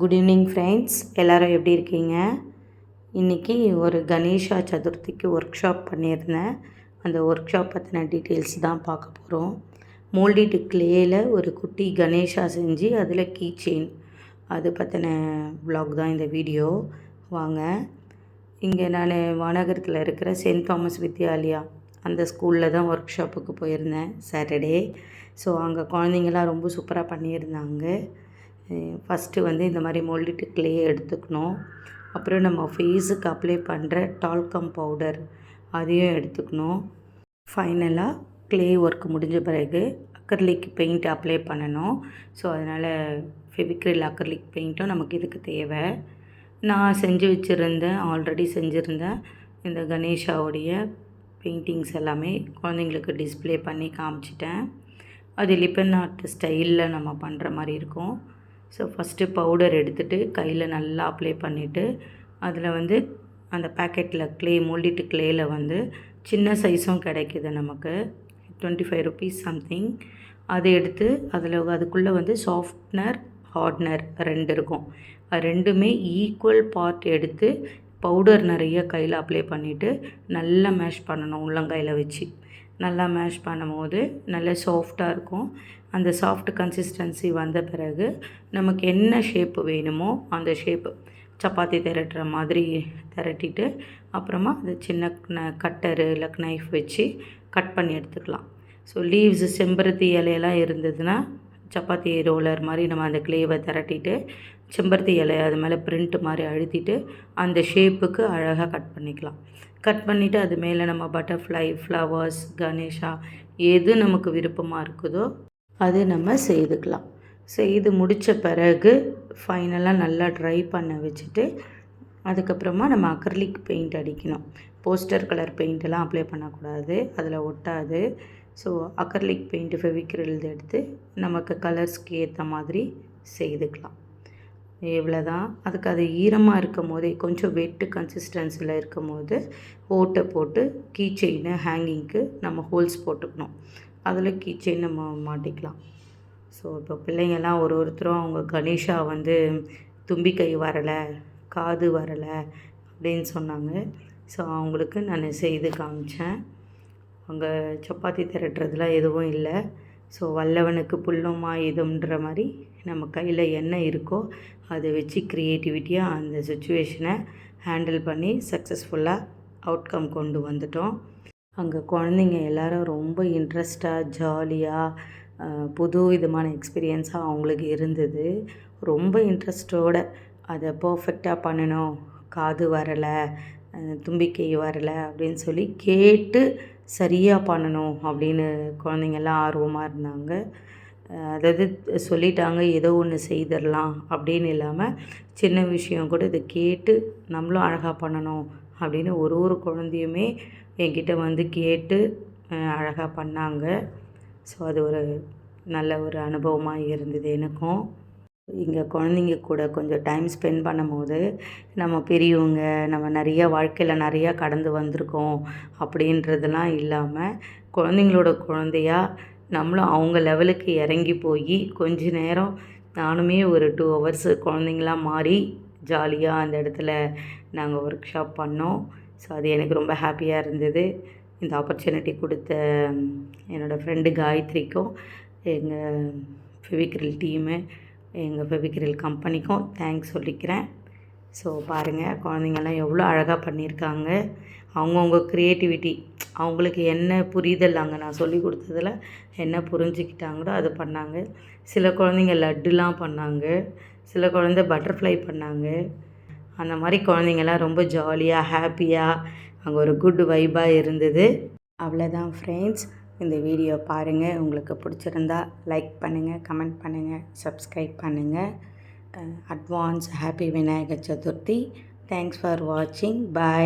Good evening friends, எல்லோரும் எப்படி இருக்கீங்க? இன்றைக்கி ஒரு கணேஷா சதுர்த்திக்கு ஒர்க் ஷாப் பண்ணியிருந்தேன். அந்த ஒர்க் ஷாப் பற்றின டீட்டெயில்ஸ் தான் பார்க்க போகிறோம். மோல்டிட் கிளேயில் ஒரு குட்டி கணேஷா செஞ்சு அதில் கீ செயின் அது பற்றின வ்ளாக் தான் இந்த வீடியோ. வாங்க. இங்கே நான் வானகரத்தில் இருக்கிற சென்ட் தாமஸ் வித்யாலயா அந்த ஸ்கூலில் தான் ஒர்க் ஷாப்புக்கு போயிருந்தேன் சாட்டர்டே. ஸோ அங்கே குழந்தைங்களாம் ரொம்ப சூப்பராக பண்ணியிருந்தாங்க. ஃபஸ்ட்டு இந்த மாதிரி மோல்டிட்டு கிளே எடுத்துக்கணும். அப்புறம் நம்ம ஃபேஸுக்கு அப்ளை பண்ணுற டால்கம் பவுடர் அதையும் எடுத்துக்கணும். ஃபைனலாக கிளே ஒர்க் முடிஞ்ச பிறகு அக்ரிலிக் பெயிண்ட் அப்ளை பண்ணணும். ஸோ அதனால் ஃபெவிக்ரில் அக்ரிலிக் பெயிண்ட்டும் நமக்கு இதுக்கு தேவை. நான் ஆல்ரெடி செஞ்சுருந்தேன் இந்த கணேஷாவுடைய பெயிண்டிங்ஸ் எல்லாமே குழந்தைங்களுக்கு டிஸ்பிளே பண்ணி காமிச்சிட்டேன். அது லிப்பன் ஆர்ட் ஸ்டைலில் நம்ம பண்ணுற மாதிரி இருக்கும். ஸோ ஃபஸ்ட்டு பவுடர் எடுத்துகிட்டு கையில் நல்லா அப்ளை பண்ணிவிட்டு அதில் அந்த பேக்கெட்டில் மோல்டிட்டு கிளேயில் சின்ன சைஸும் கிடைக்கிது நமக்கு, 25 rupees சம்திங். அதை எடுத்து அதுக்குள்ளே சாஃப்ட்னர் ஹார்ட்னர் 2 இருக்கும். அது ரெண்டுமே ஈக்குவல் பார்ட் எடுத்து பவுடர் நிறைய கையில் அப்ளை பண்ணிவிட்டு நல்லா மேஷ் பண்ணணும். உள்ளங்கையில் வச்சு நல்லா மேஷ் பண்ணும்போது நல்லா சாஃப்டாக இருக்கும். அந்த சாஃப்ட் கன்சிஸ்டன்சி வந்த பிறகு நமக்கு என்ன ஷேப்பு வேணுமோ அந்த ஷேப்பு சப்பாத்தி திரட்டுற மாதிரி திரட்டிட்டு அப்புறமா அது சின்ன கட்டரு இல்லை நைஃப் வச்சு கட் பண்ணி எடுத்துக்கலாம். ஸோ லீவ்ஸு செம்பருத்தி இலையெல்லாம் இருந்ததுன்னா சப்பாத்தி ரோலர் மாதிரி நம்ம அந்த கிளேவை திரட்டிட்டு செம்பருத்தி இலை அது மேலே பிரிண்ட் மாதிரி அழுத்திட்டு அந்த ஷேப்புக்கு அழகாக கட் பண்ணிக்கலாம். கட் பண்ணிவிட்டு அது மேலே நம்ம பட்டர்ஃப்ளை, ஃப்ளவர்ஸ், கணேஷா எது நமக்கு விருப்பமாக இருக்குதோ அது நம்ம செய்துக்கலாம். செய்து முடித்த பிறகு ஃபைனலாக நல்லா ட்ரை பண்ண வச்சுட்டு அதுக்கப்புறமா நம்ம அக்ரிலிக் பெயிண்ட் அடிக்கணும். போஸ்டர் கலர் பெயிண்டெல்லாம் அப்ளை பண்ணக்கூடாது, அதில் ஒட்டாது. ஸோ அக்ரிலிக் பெயிண்ட்டு ஃபெவிக்ரில் எடுத்து நமக்கு கலர்ஸ்க்கு ஏற்ற மாதிரி செய்துக்கலாம். இவ்வளோதான். அதுக்கு அது ஈரமாக இருக்கும் போதே கொஞ்சம் வெட்டு கன்சிஸ்டன்சியில் இருக்கும் போது ஓட்டை போட்டு கீ செயினை ஹேங்கிங்க்கு நம்ம ஹோல்ஸ் போட்டுக்கணும். அதில் கீ செயின் நம்ம மாட்டிக்கலாம். ஸோ இப்போ பிள்ளைங்கள்லாம் ஒருத்தரும் அவங்க கணேஷா தும்பிக்கை வரலை, காது வரலை அப்படின்னு சொன்னாங்க. ஸோ அவங்களுக்கு நான் செய்து காமிச்சேன். அங்கே சப்பாத்தி திரட்டுறதுலாம் எதுவும் இல்லை. ஸோ வல்லவனுக்கு புல்லும் ஆயுதம்ன்ற மாதிரி நம்ம கையில் என்ன இருக்கோ அதை வச்சு க்ரியேட்டிவிட்டியாக அந்த சுச்சுவேஷனை ஹேண்டில் பண்ணி சக்ஸஸ்ஃபுல்லாக அவுட்கம் கொண்டு வந்துட்டோம். அங்கே குழந்தைங்க எல்லோரும் ரொம்ப இன்ட்ரெஸ்டாக ஜாலியாக புது விதமான எக்ஸ்பீரியன்ஸாக அவங்களுக்கு இருந்தது. ரொம்ப இன்ட்ரெஸ்டோடு அதை பர்ஃபெக்டாக பண்ணணும், காது வரலை, தும்பிக்கை வரலை அப்படின்னு சொல்லி கேட்டு சரியாக பண்ணணும் அப்படின்னு குழந்தைங்கள்லாம் ஆர்வமாக இருந்தாங்க. அதாவது சொல்லிட்டாங்க ஏதோ ஒன்று செய்திடலாம் அப்படின்னு இல்லாமல் சின்ன விஷயம் கூட இதை கேட்டு நம்மளும் அழகாக பண்ணணும் அப்படின்னு ஒரு குழந்தையுமே என்கிட்ட கேட்டு அழகாக பண்ணாங்க. ஸோ அது ஒரு நல்ல ஒரு அனுபவமாக இருந்தது எனக்கும். இங்கே குழந்தைங்க கூட கொஞ்சம் டைம் ஸ்பெண்ட் பண்ணும்போது நம்ம பெரியவங்க நம்ம வாழ்க்கையில் நிறையா கடந்து வந்திருக்கோம் அப்படின்றதெல்லாம் இல்லாமல் குழந்தைங்களோட குழந்தையா நம்மளும் அவங்க லெவலுக்கு இறங்கி போய் கொஞ்ச நேரம் நானுமே ஒரு 2 hours குழந்தைங்களாம் மாறி ஜாலியாக அந்த இடத்துல நாங்கள் ஒர்க் ஷாப் பண்ணோம். ஸோ அது எனக்கு ரொம்ப ஹாப்பியாக இருந்தது. இந்த ஆப்பர்ச்சுனிட்டி கொடுத்த என்னோடய ஃப்ரெண்டு காயத்ரிக்கும், எங்கள் ஃபெவிக்ரில் டீமு, எங்கள் ஃபெவிக்ரில் கம்பெனிக்கும் தேங்க்ஸ் சொல்லிக்கிறேன். ஸோ பாருங்கள் குழந்தைங்கள்லாம் எவ்வளோ அழகாக பண்ணியிருக்காங்க. அவங்கவுங்க க்ரியேட்டிவிட்டி அவங்களுக்கு என்ன புரிதல் அங்கே நான் சொல்லி கொடுத்ததில் என்ன புரிஞ்சுக்கிட்டாங்களோ அது பண்ணாங்க. சில குழந்தைங்க லட்டுலாம் பண்ணாங்க, சில குழந்தை பட்டர்ஃப்ளை பண்ணாங்க. அந்த மாதிரி குழந்தைங்கள்லாம் ரொம்ப ஜாலியாக ஹாப்பியாக அங்கே ஒரு குட் வைபாக இருந்தது. அவ்வளோதான் ஃப்ரெண்ட்ஸ். இந்த வீடியோ பாருங்கள். உங்களுக்கு பிடிச்சிருந்தா லைக் பண்ணுங்கள், கமெண்ட் பண்ணுங்கள், சப்ஸ்கிரைப் பண்ணுங்கள். Advance happy Vinayagar Chaturthi. Thanks for வாட்சிங். பாய்.